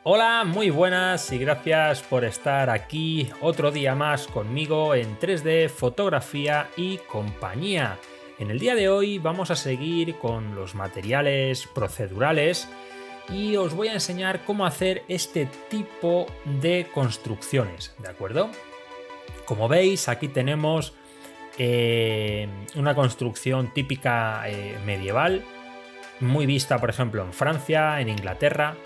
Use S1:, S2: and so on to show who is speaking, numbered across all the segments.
S1: Hola, muy buenas y gracias por estar aquí otro día más conmigo en 3D, fotografía y compañía. En el día de hoy vamos a seguir con los materiales procedurales y os voy a enseñar cómo hacer este tipo de construcciones, ¿de acuerdo? Como veis, aquí tenemos una construcción típica medieval, muy vista, por ejemplo, en Francia, en Inglaterra,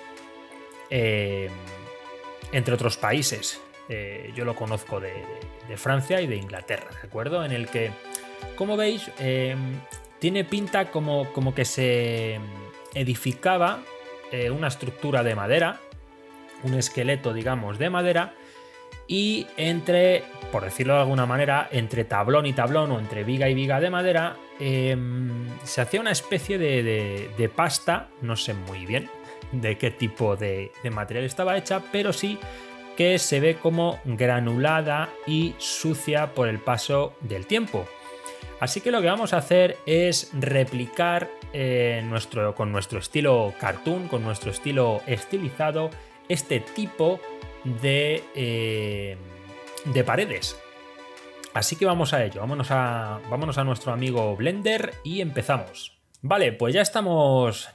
S1: eh, entre otros países. Yo lo conozco de Francia y de Inglaterra, ¿de acuerdo? En el que, como veis, tiene pinta como que se edificaba una estructura de madera, un esqueleto, digamos, de madera, y entre, por decirlo de alguna manera, entre tablón y tablón o entre viga y viga de madera, se hacía una especie de pasta, no sé muy bien de qué tipo de material estaba hecha, pero sí que se ve como granulada y sucia por el paso del tiempo. Así que lo que vamos a hacer es replicar con nuestro estilo cartoon, con nuestro estilo estilizado, este tipo de paredes. Así que vamos a ello, vámonos a nuestro amigo Blender y empezamos. Vale, pues ya estamos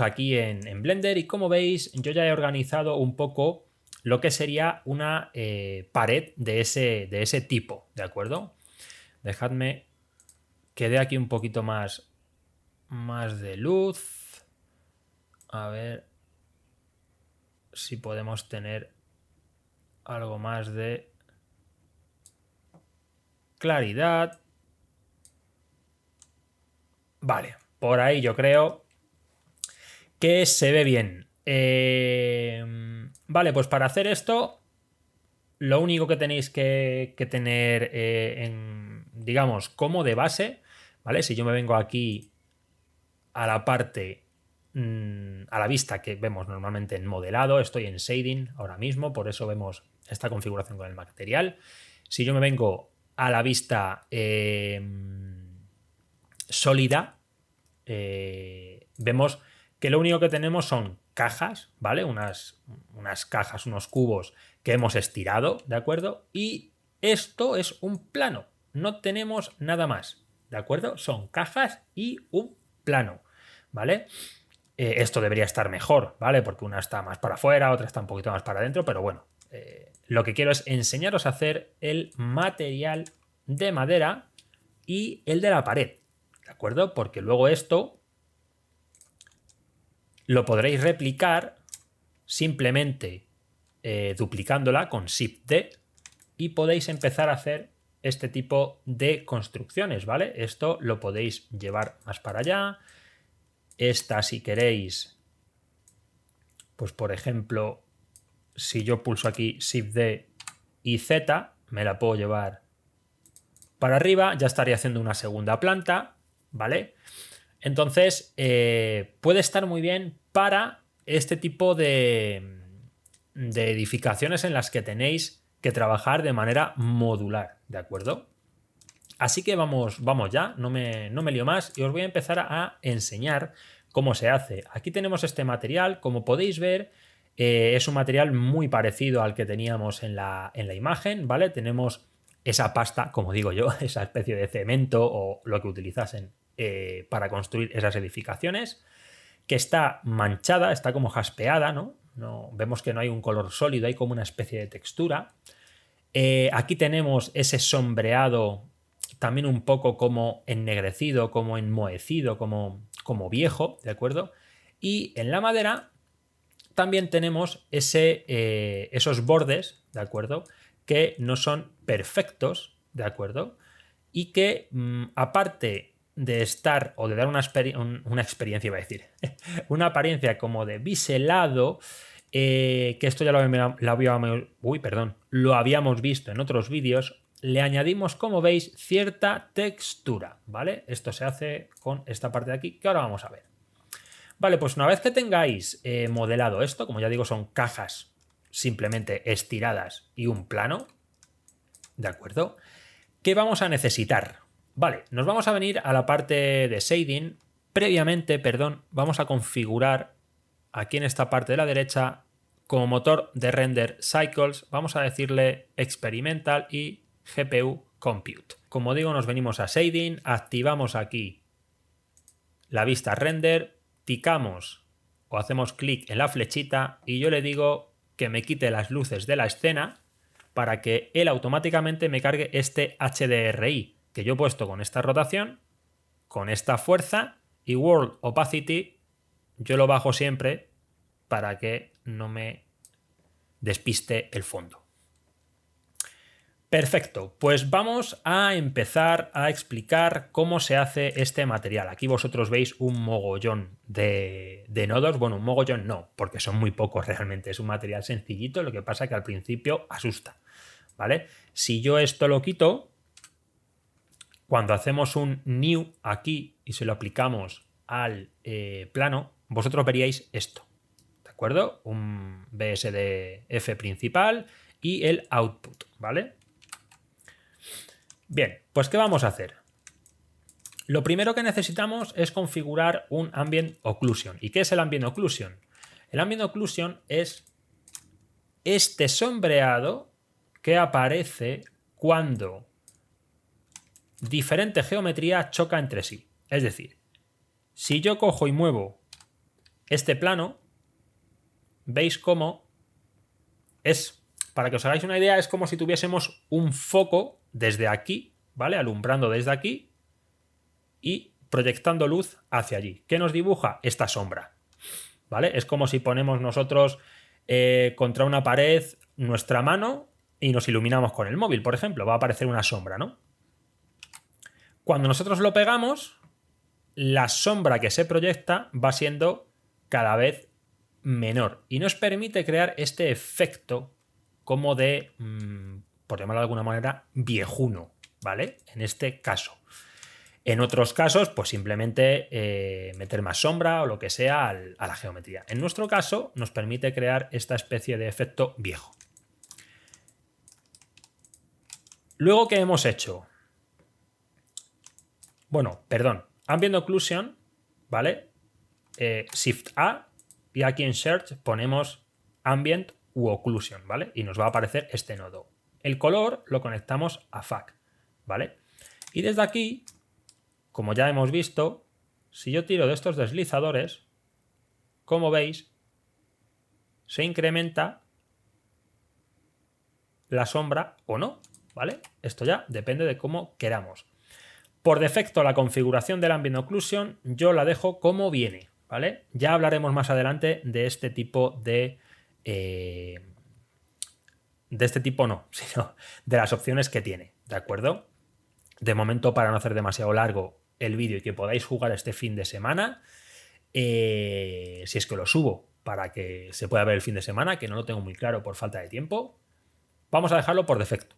S1: aquí en Blender y como veis yo ya he organizado un poco lo que sería una pared de ese tipo, ¿de acuerdo? Dejadme que dé aquí un poquito más de luz. A ver si podemos tener algo más de claridad. Vale, por ahí yo creo que se ve bien. Vale, pues para hacer esto, lo único que tenéis que tener digamos, como de base, ¿vale? Si yo me vengo aquí a la parte, a la vista que vemos normalmente en modelado, estoy en shading ahora mismo, por eso vemos esta configuración con el material. Si yo me vengo a la vista sólida, vemos que lo único que tenemos son cajas, ¿vale? Unas cajas, unos cubos que hemos estirado, ¿de acuerdo? Y esto es un plano, no tenemos nada más, ¿de acuerdo? Son cajas y un plano, ¿vale? Esto debería estar mejor, ¿vale? Porque una está más para afuera, otra está un poquito más para adentro, pero bueno, lo que quiero es enseñaros a hacer el material de madera y el de la pared, ¿de acuerdo? Porque luego esto lo podréis replicar simplemente duplicándola con Shift-D y podéis empezar a hacer este tipo de construcciones, ¿vale? Esto lo podéis llevar más para allá. Esta, si queréis, pues por ejemplo, si yo pulso aquí Shift-D y Z, me la puedo llevar para arriba, ya estaría haciendo una segunda planta, ¿vale? Entonces, puede estar muy bien para este tipo de edificaciones en las que tenéis que trabajar de manera modular, ¿de acuerdo? Así que vamos ya, no me lío más y os voy a empezar a enseñar cómo se hace. Aquí tenemos este material, como podéis ver, es un material muy parecido al que teníamos en la imagen, ¿vale? Tenemos esa pasta, como digo yo, esa especie de cemento o lo que utilizasen para construir esas edificaciones, que está manchada, está como jaspeada, ¿no? Vemos que no hay un color sólido, hay como una especie de textura. Aquí tenemos ese sombreado también un poco como ennegrecido, como enmohecido, como viejo, ¿de acuerdo? Y en la madera también tenemos esos bordes, ¿de acuerdo? Que no son perfectos, ¿de acuerdo? Y que aparte de estar o de dar una experiencia, iba a decir, una apariencia como de biselado, que esto ya lo habíamos visto en otros vídeos, le añadimos, como veis, cierta textura, ¿vale? Esto se hace con esta parte de aquí, que ahora vamos a ver. Vale, pues una vez que tengáis modelado esto, como ya digo, son cajas simplemente estiradas y un plano, ¿de acuerdo? ¿Qué vamos a necesitar? Vale, nos vamos a venir a la parte de shading. Previamente, vamos a configurar aquí en esta parte de la derecha como motor de render cycles, vamos a decirle experimental y GPU compute. Como digo, nos venimos a shading, activamos aquí la vista render, ticamos o hacemos clic en la flechita y yo le digo que me quite las luces de la escena para que él automáticamente me cargue este HDRI que yo he puesto con esta rotación, con esta fuerza, y World Opacity yo lo bajo siempre para que no me despiste el fondo. Perfecto, pues vamos a empezar a explicar cómo se hace este material. Aquí vosotros veis un mogollón de nodos. Bueno, un mogollón no, porque son muy pocos realmente. Es un material sencillito, lo que pasa que al principio asusta, ¿vale? Si yo esto lo quito, cuando hacemos un new aquí y se lo aplicamos al plano, vosotros veríais esto, ¿de acuerdo? Un BSDF principal y el output, ¿vale? Bien, pues ¿qué vamos a hacer? Lo primero que necesitamos es configurar un Ambient Occlusion. ¿Y qué es el Ambient Occlusion? El Ambient Occlusion es este sombreado que aparece cuando diferente geometría choca entre sí. Es decir, si yo cojo y muevo este plano, veis cómo es, para que os hagáis una idea, es como si tuviésemos un foco desde aquí, ¿vale? Alumbrando desde aquí y proyectando luz hacia allí. ¿Qué nos dibuja? Esta sombra, ¿vale? Es como si ponemos nosotros contra una pared nuestra mano y nos iluminamos con el móvil, por ejemplo. Va a aparecer una sombra, ¿no? Cuando nosotros lo pegamos, la sombra que se proyecta va siendo cada vez menor y nos permite crear este efecto como de, por llamarlo de alguna manera, viejuno, ¿vale? En este caso. En otros casos, pues simplemente meter más sombra o lo que sea a la geometría. En nuestro caso, nos permite crear esta especie de efecto viejo. Luego, ¿qué hemos hecho? Bueno, perdón. Ambient Occlusion, ¿vale? Shift A y aquí en Search ponemos Ambient u Occlusion, ¿vale? Y nos va a aparecer este nodo. El color lo conectamos a FAC, ¿vale? Y desde aquí, como ya hemos visto, si yo tiro de estos deslizadores, como veis, se incrementa la sombra o no, ¿vale? Esto ya depende de cómo queramos. Por defecto, la configuración del Ambient Occlusion yo la dejo como viene, ¿vale? Ya hablaremos más adelante de este tipo de este tipo no, sino de las opciones que tiene, ¿de acuerdo? De momento, para no hacer demasiado largo el vídeo y que podáis jugar este fin de semana, si es que lo subo para que se pueda ver el fin de semana, que no lo tengo muy claro por falta de tiempo, vamos a dejarlo por defecto.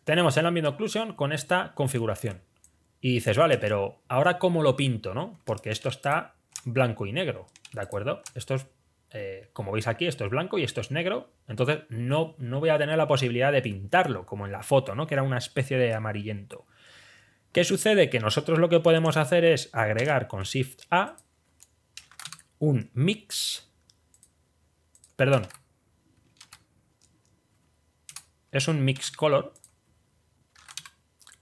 S1: Tenemos el Ambient Occlusion con esta configuración. Y dices, vale, pero ¿ahora cómo lo pinto, no? Porque esto está blanco y negro, ¿de acuerdo? Esto es, como veis aquí, esto es blanco y esto es negro. Entonces no voy a tener la posibilidad de pintarlo, como en la foto, ¿no? Que era una especie de amarillento. ¿Qué sucede? Que nosotros lo que podemos hacer es agregar con Shift A un mix. Perdón. Es un mix color.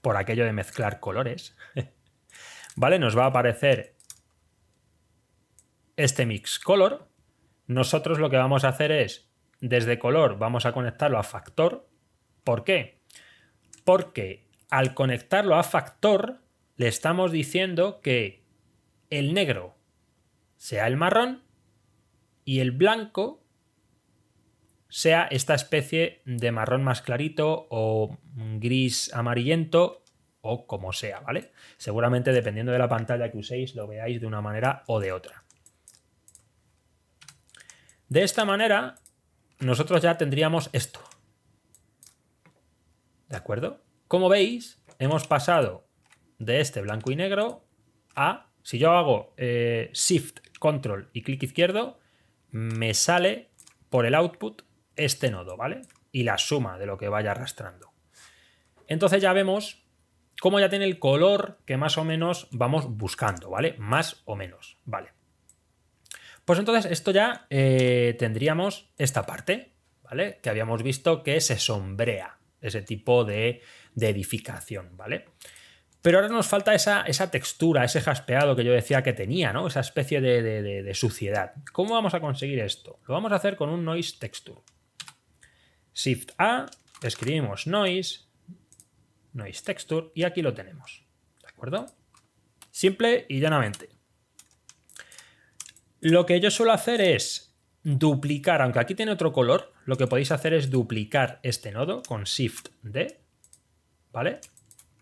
S1: Por aquello de mezclar colores. ¿Vale? Nos va a aparecer este mix color. Nosotros lo que vamos a hacer es, desde color, vamos a conectarlo a factor. ¿Por qué? Porque al conectarlo a factor, le estamos diciendo que el negro sea el marrón y el blanco sea esta especie de marrón más clarito o gris amarillento o como sea, ¿vale? Seguramente dependiendo de la pantalla que uséis lo veáis de una manera o de otra. De esta manera nosotros ya tendríamos esto. ¿De acuerdo? Como veis, hemos pasado de este blanco y negro a, si yo hago Shift, Control y clic izquierdo, me sale por el output este nodo, ¿vale? Y la suma de lo que vaya arrastrando. Entonces ya vemos cómo ya tiene el color que más o menos vamos buscando, ¿vale? Más o menos, ¿vale? Pues entonces esto ya tendríamos esta parte, ¿vale? Que habíamos visto que se sombrea ese tipo de edificación, ¿vale? Pero ahora nos falta esa textura, ese jaspeado que yo decía que tenía, ¿no? Esa especie de suciedad. ¿Cómo vamos a conseguir esto? Lo vamos a hacer con un noise texture. Shift A, escribimos noise texture y aquí lo tenemos. ¿De acuerdo? Simple y llanamente. Lo que yo suelo hacer es duplicar, aunque aquí tiene otro color, lo que podéis hacer es duplicar este nodo con Shift D, ¿vale?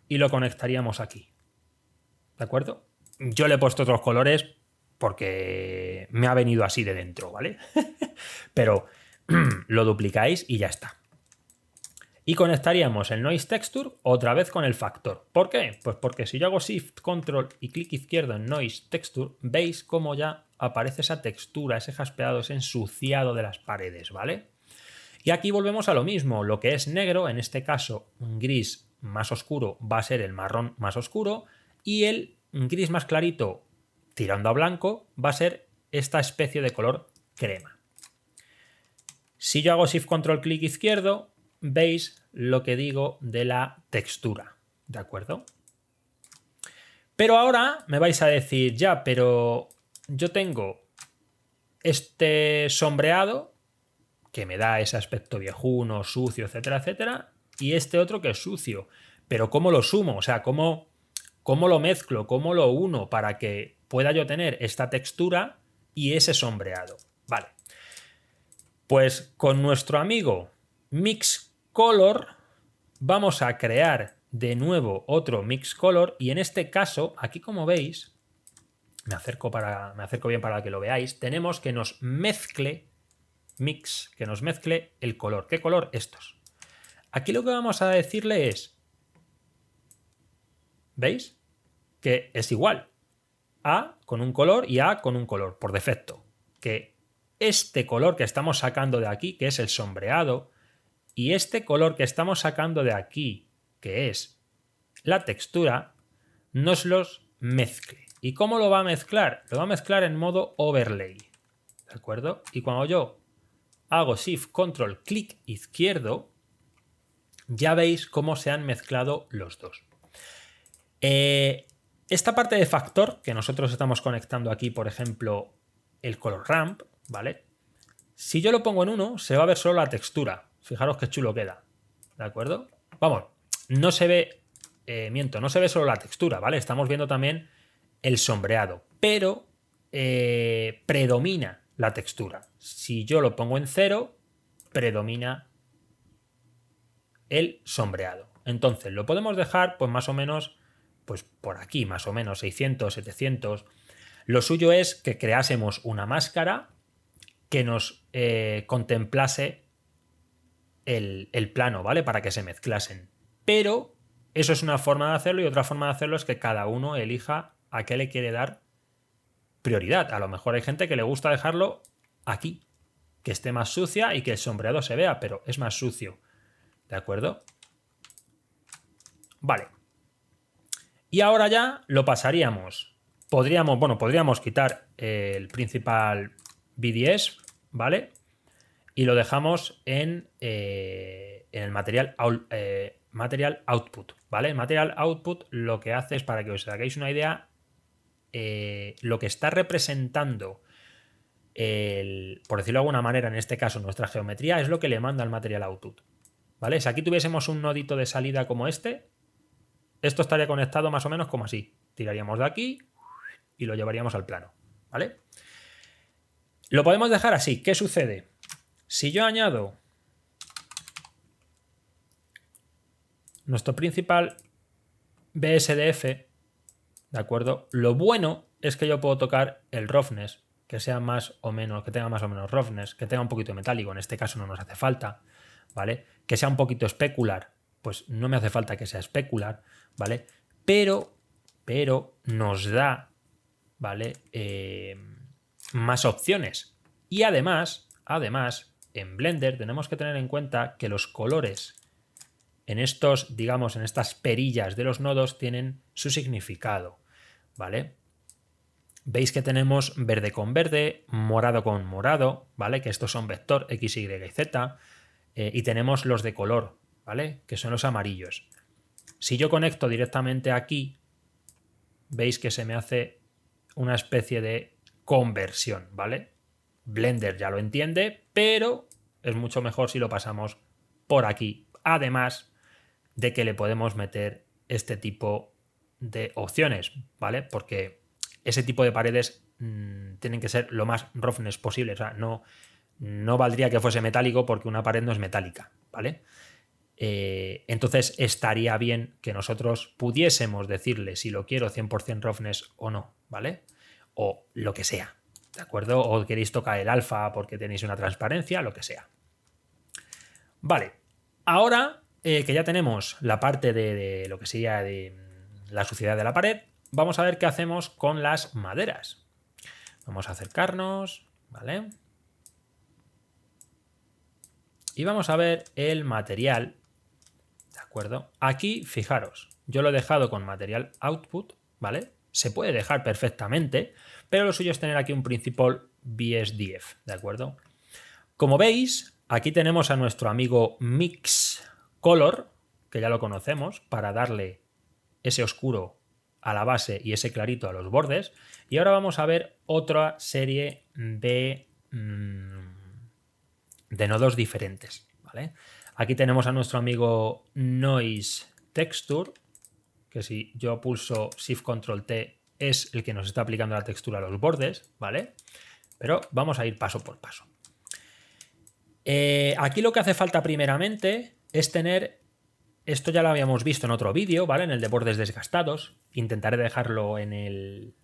S1: Y lo conectaríamos aquí. ¿De acuerdo? Yo le he puesto otros colores porque me ha venido así de dentro, ¿vale? Pero lo duplicáis y ya está. Y conectaríamos el Noise Texture otra vez con el factor. ¿Por qué? Pues porque si yo hago Shift, Control y clic izquierdo en Noise Texture, veis cómo ya aparece esa textura, ese jaspeado, ese ensuciado de las paredes, ¿vale? Y aquí volvemos a lo mismo. Lo que es negro, en este caso un gris más oscuro, va a ser el marrón más oscuro y el gris más clarito, tirando a blanco, va a ser esta especie de color crema. Si yo hago Shift, Control, clic izquierdo, veis lo que digo de la textura, ¿de acuerdo? Pero ahora me vais a decir, ya, pero yo tengo este sombreado que me da ese aspecto viejuno, sucio, etcétera, etcétera, y este otro que es sucio. Pero ¿cómo lo sumo? O sea, ¿cómo lo mezclo? ¿Cómo lo uno para que pueda yo tener esta textura y ese sombreado? Vale. Pues con nuestro amigo Mix Color vamos a crear de nuevo otro Mix Color y en este caso, aquí como veis, me acerco bien para que lo veáis, tenemos que nos mezcle que nos mezcle el color. ¿Qué color? Estos. Aquí lo que vamos a decirle es, ¿veis? Que es igual. A con un color y A con un color, por defecto. Que este color que estamos sacando de aquí, que es el sombreado, y este color que estamos sacando de aquí, que es la textura, nos los mezcle. ¿Y cómo lo va a mezclar? Lo va a mezclar en modo overlay. ¿De acuerdo? Y cuando yo hago Shift, Control, clic izquierdo, ya veis cómo se han mezclado los dos. Esta parte de factor, que nosotros estamos conectando aquí, por ejemplo, el color ramp, ¿vale? Si yo lo pongo en 1, se va a ver solo la textura. Fijaros qué chulo queda. ¿De acuerdo? Vamos, no se ve, no se ve solo la textura, ¿vale? Estamos viendo también el sombreado, pero predomina la textura. Si yo lo pongo en 0, predomina el sombreado. Entonces lo podemos dejar pues más o menos pues por aquí, más o menos 600, 700. Lo suyo es que creásemos una máscara que nos contemplase el plano, ¿vale? Para que se mezclasen. Pero eso es una forma de hacerlo y otra forma de hacerlo es que cada uno elija a qué le quiere dar prioridad. A lo mejor hay gente que le gusta dejarlo aquí, que esté más sucia y que el sombreado se vea, pero es más sucio. ¿De acuerdo? Vale. Y ahora ya lo pasaríamos. Podríamos quitar el principal BDS, ¿vale? Y lo dejamos en el material output, ¿vale? El material output lo que hace es, para que os hagáis una idea, lo que está representando por decirlo de alguna manera, en este caso nuestra geometría, es lo que le manda el material output, ¿vale? Si aquí tuviésemos un nodito de salida como este, esto estaría conectado más o menos como así. Tiraríamos de aquí y lo llevaríamos al plano, ¿vale? Lo podemos dejar así. ¿Qué sucede? Si yo añado nuestro principal BSDF, ¿de acuerdo? Lo bueno es que yo puedo tocar el roughness, que sea más o menos, que tenga más o menos roughness, que tenga un poquito de metálico, en este caso no nos hace falta, ¿vale? Que sea un poquito especular, pues no me hace falta que sea especular, ¿vale? Pero nos da, ¿vale? Más opciones. Y además, en Blender tenemos que tener en cuenta que los colores en estos, digamos, en estas perillas de los nodos tienen su significado, ¿vale? veis que tenemos verde con verde, morado con morado, ¿vale? Que estos son vector X, Y y Z. Y tenemos los de color, ¿vale? Que son los amarillos. Si yo conecto directamente aquí, veis que se me hace una especie de conversión, ¿vale? Blender ya lo entiende, pero es mucho mejor si lo pasamos por aquí. Además de que le podemos meter este tipo de opciones, ¿vale? Porque ese tipo de paredes tienen que ser lo más roughness posible. O sea, no valdría que fuese metálico porque una pared no es metálica, ¿vale? Entonces estaría bien que nosotros pudiésemos decirle si lo quiero 100% roughness o no, ¿vale? O lo que sea, ¿de acuerdo? O queréis tocar el alfa porque tenéis una transparencia, lo que sea. Vale, ahora que ya tenemos la parte de lo que sería de la suciedad de la pared, vamos a ver qué hacemos con las maderas. Vamos a acercarnos, ¿vale? Y vamos a ver el material, ¿de acuerdo? Aquí, fijaros, yo lo he dejado con material output, ¿vale? Se puede dejar perfectamente, pero lo suyo es tener aquí un principal BSDF, ¿de acuerdo? Como veis, aquí tenemos a nuestro amigo Mix Color, que ya lo conocemos, para darle ese oscuro a la base y ese clarito a los bordes. Y ahora vamos a ver otra serie de nodos diferentes, ¿vale? Aquí tenemos a nuestro amigo Noise Texture, que si yo pulso Shift Control T es el que nos está aplicando la textura a los bordes, ¿vale? Pero vamos a ir paso por paso. Aquí lo que hace falta primeramente es tener, esto ya lo habíamos visto en otro vídeo, ¿vale? En el de bordes desgastados. Intentaré dejarlo en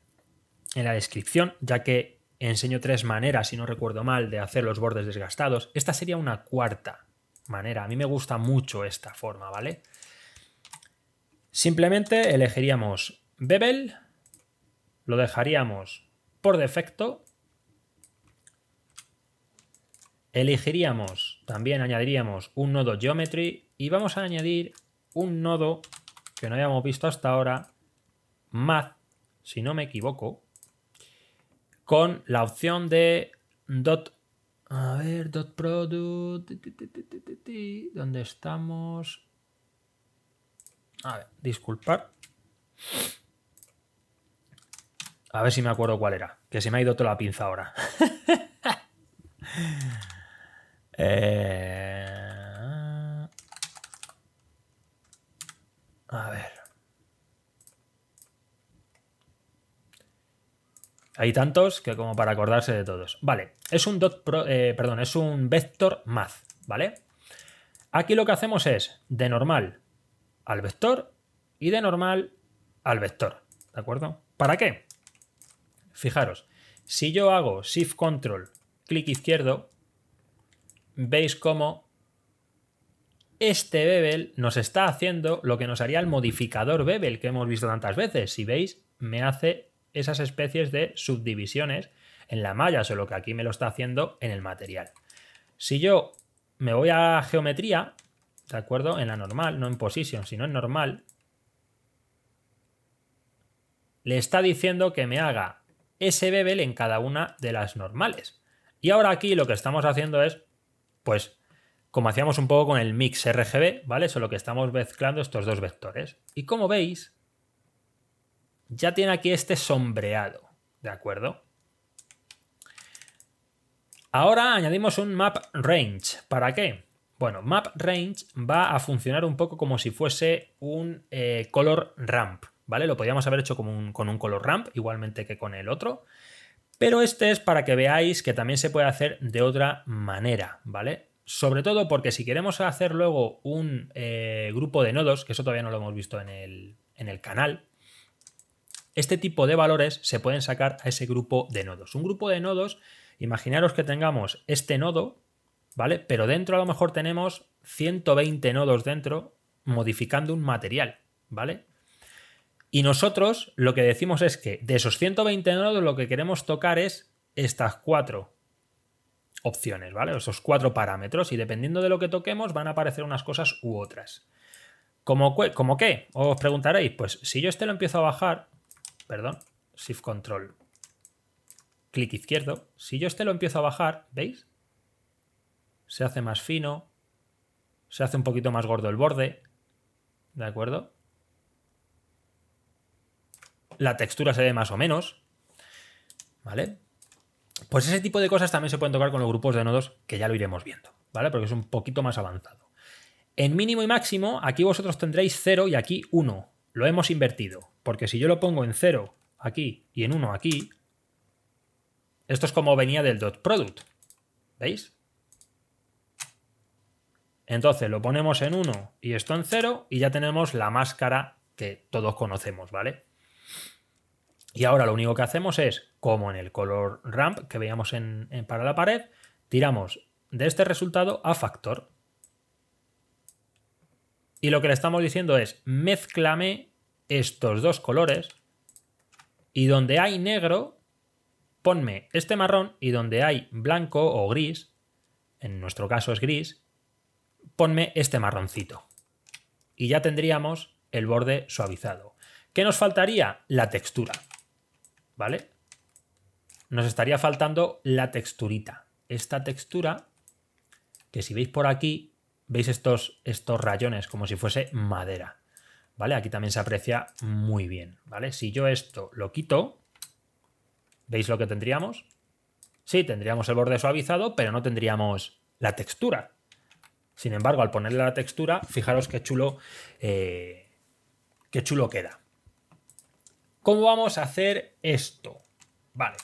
S1: la descripción, ya que enseño 3 maneras, si no recuerdo mal, de hacer los bordes desgastados. Esta sería una cuarta manera. A mí me gusta mucho esta forma, ¿vale? Simplemente elegiríamos Bevel, lo dejaríamos por defecto. Elegiríamos, también añadiríamos un nodo Geometry y vamos a añadir un nodo que no habíamos visto hasta ahora, Math, si no me equivoco, con la opción de dot product, ¿dónde estamos? A ver, disculpad. A ver si me acuerdo cuál era, que se me ha ido toda la pinza ahora. A ver. Hay tantos que como para acordarse de todos. Vale, es un es un vector math, ¿vale? Aquí lo que hacemos es de normal al vector y de normal al vector, ¿de acuerdo? ¿Para qué? Fijaros, si yo hago Shift Control, clic izquierdo, veis cómo este bevel nos está haciendo lo que nos haría el modificador bevel que hemos visto tantas veces. Si veis, me hace esas especies de subdivisiones en la malla, solo que aquí me lo está haciendo en el material. Si yo me voy a geometría, ¿de acuerdo? En la normal, no en position, sino en normal, le está diciendo que me haga ese bevel en cada una de las normales. Y ahora aquí lo que estamos haciendo es, pues, como hacíamos un poco con el mix RGB, ¿vale? Solo que estamos mezclando estos dos vectores. Y como veis, ya tiene aquí este sombreado, ¿de acuerdo? Ahora añadimos un map range. ¿Para qué? Bueno, map range va a funcionar un poco como si fuese un color ramp, ¿vale? Lo podríamos haber hecho con un color ramp, igualmente que con el otro. Pero este es para que veáis que también se puede hacer de otra manera, ¿vale? Sobre todo porque si queremos hacer luego un grupo de nodos, que eso todavía no lo hemos visto en el canal, este tipo de valores se pueden sacar a ese grupo de nodos. Un grupo de nodos, imaginaros que tengamos este nodo, ¿vale? Pero dentro a lo mejor tenemos 120 nodos dentro modificando un material, ¿vale? Y nosotros lo que decimos es que de esos 120 nodos lo que queremos tocar es estas 4 opciones, ¿vale? Esos 4 parámetros y dependiendo de lo que toquemos van a aparecer unas cosas u otras. ¿Cómo qué? Os preguntaréis, pues si yo este lo empiezo a bajar, perdón, Shift Control clic izquierdo. Si yo lo empiezo a bajar, ¿veis? Se hace más fino, se hace un poquito más gordo el borde, ¿de acuerdo? La textura se ve más o menos, ¿vale? Pues ese tipo de cosas también se pueden tocar con los grupos de nodos, que ya lo iremos viendo, ¿vale? Porque es un poquito más avanzado. En mínimo y máximo, aquí vosotros tendréis 0 y aquí 1. Lo hemos invertido, porque si yo lo pongo en 0 aquí y en 1 aquí, esto es como venía del dot product, ¿veis? Entonces lo ponemos en 1 y esto en 0 y ya tenemos la máscara que todos conocemos, ¿vale? Y ahora lo único que hacemos es, como en el color ramp que veíamos para la pared, tiramos de este resultado a factor. Y lo que le estamos diciendo es, mézclame estos dos colores y donde hay negro, ponme este marrón y donde hay blanco o gris, en nuestro caso es gris, ponme este marroncito. Y ya tendríamos el borde suavizado. ¿Qué nos faltaría? La textura, ¿vale? Nos estaría faltando la texturita. Esta textura, que si veis por aquí, veis estos rayones como si fuese madera, ¿vale? Aquí también se aprecia muy bien, ¿vale? Si yo esto lo quito, ¿veis lo que tendríamos? Sí, tendríamos el borde suavizado, pero no tendríamos la textura. Sin embargo, al ponerle la textura, fijaros qué chulo queda. ¿Cómo vamos a hacer esto? Vale.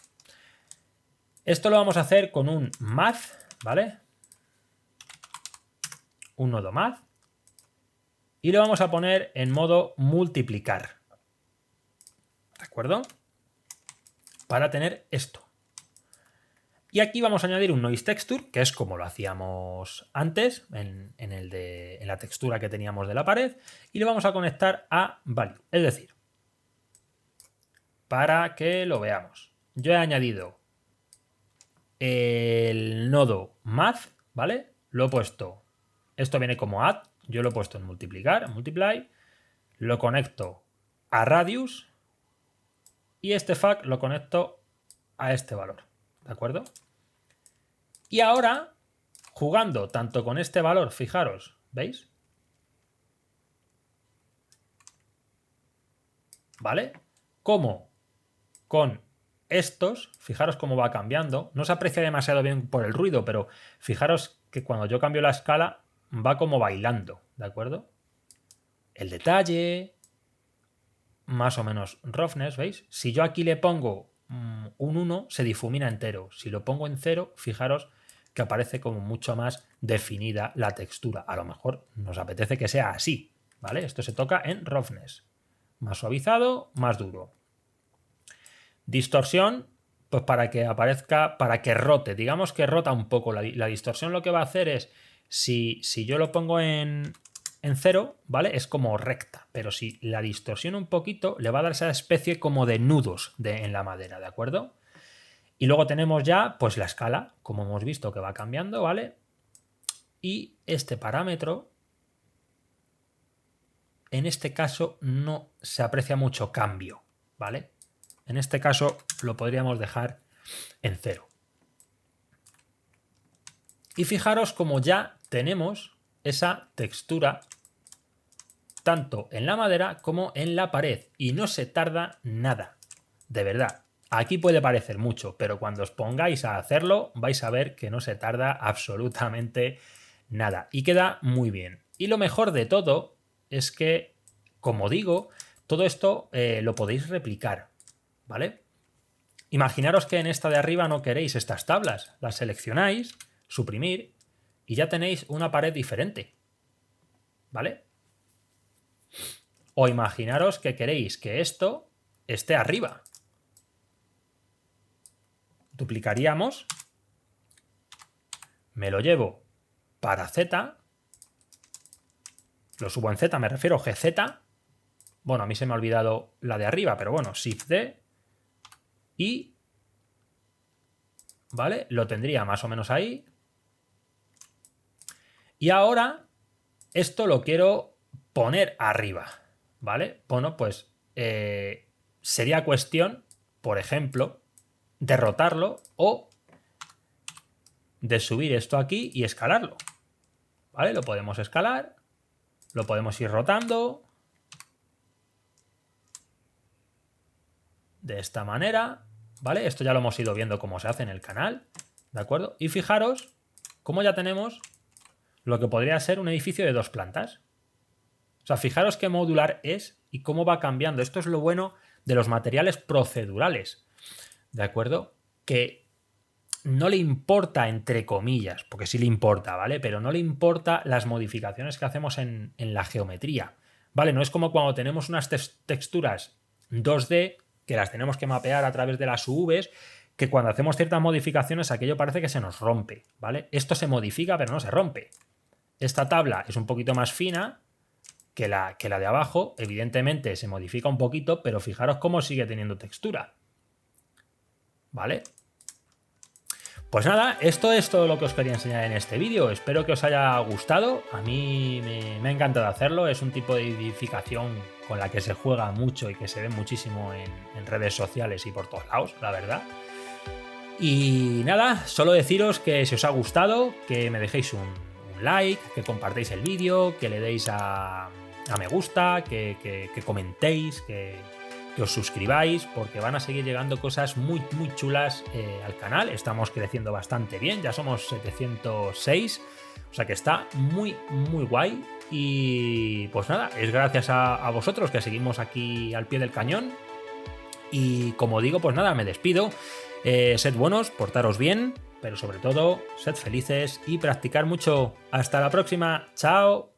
S1: Esto lo vamos a hacer con un math, ¿vale? Un nodo math. Y lo vamos a poner en modo multiplicar. ¿De acuerdo? Para tener esto. Y aquí vamos a añadir un noise texture, que es como lo hacíamos antes, en la textura que teníamos de la pared, y lo vamos a conectar a value. Es decir, para que lo veamos, yo he añadido el nodo math, ¿vale? Lo he puesto, esto viene como add, yo lo he puesto en multiplicar, en multiply, lo conecto a radius y este fact lo conecto a este valor, ¿de acuerdo? Y ahora, jugando tanto con este valor, fijaros, ¿veis? ¿Vale? Como con estos, fijaros cómo va cambiando. No se aprecia demasiado bien por el ruido, pero fijaros que cuando yo cambio la escala va como bailando, ¿de acuerdo? El detalle, más o menos roughness, ¿veis? Si yo aquí le pongo un 1, se difumina entero. Si lo pongo en 0, fijaros que aparece como mucho más definida la textura. A lo mejor nos apetece que sea así, ¿vale? Esto se toca en roughness. Más suavizado, más duro. Distorsión, pues para que aparezca, para que rote. Digamos que rota un poco. La distorsión lo que va a hacer es, si yo lo pongo en 0, ¿vale? Es como recta, pero si la distorsiona un poquito, le va a dar esa especie como de nudos en la madera, ¿de acuerdo? Y luego tenemos ya, pues la escala, como hemos visto que va cambiando, ¿vale? Y este parámetro, en este caso no se aprecia mucho cambio, ¿vale? En este caso lo podríamos dejar en 0. Y fijaros como ya tenemos esa textura tanto en la madera como en la pared. Y no se tarda nada. De verdad. Aquí puede parecer mucho, pero cuando os pongáis a hacerlo vais a ver que no se tarda absolutamente nada. Y queda muy bien. Y lo mejor de todo es que, como digo, todo esto lo podéis replicar, ¿vale? Imaginaros que en esta de arriba no queréis estas tablas. Las seleccionáis, suprimir, y ya tenéis una pared diferente, ¿vale? O imaginaros que queréis que esto esté arriba. Duplicaríamos, me lo llevo para Z, lo subo en Z, me refiero a GZ. Bueno, a mí se me ha olvidado la de arriba, pero bueno, Shift D y, ¿vale? Lo tendría más o menos ahí. Y ahora esto lo quiero poner arriba, ¿vale? Bueno, pues sería cuestión, por ejemplo, de rotarlo o de subir esto aquí y escalarlo. ¿Vale? Lo podemos escalar, lo podemos ir rotando de esta manera, ¿vale? Esto ya lo hemos ido viendo cómo se hace en el canal, ¿de acuerdo? Y fijaros cómo ya tenemos lo que podría ser un edificio de 2 plantas. O sea, fijaros qué modular es y cómo va cambiando. Esto es lo bueno de los materiales procedurales, ¿de acuerdo? Que no le importa, entre comillas, porque sí le importa, ¿vale? Pero no le importa las modificaciones que hacemos en la geometría, ¿vale? No es como cuando tenemos unas texturas 2D que las tenemos que mapear a través de las UVs, que cuando hacemos ciertas modificaciones aquello parece que se nos rompe, ¿vale? Esto se modifica pero no se rompe. Esta tabla es un poquito más fina que la de abajo, evidentemente se modifica un poquito, pero fijaros cómo sigue teniendo textura, ¿vale? Pues nada, esto es todo lo que os quería enseñar en este vídeo. Espero que os haya gustado. A mí me ha encantado hacerlo. Es un tipo de edificación con la que se juega mucho y que se ve muchísimo en redes sociales y por todos lados, la verdad. Y nada, solo deciros que si os ha gustado, que me dejéis un like, que compartáis el vídeo, que le deis a me gusta, que comentéis, que os suscribáis, porque van a seguir llegando cosas muy chulas al canal. Estamos creciendo bastante bien, ya somos 706, o sea que está muy guay. Y pues nada, es gracias a vosotros que seguimos aquí al pie del cañón. Y como digo, pues nada, me despido. Sed buenos, portaros bien, pero sobre todo, sed felices y practicar mucho. Hasta la próxima, chao.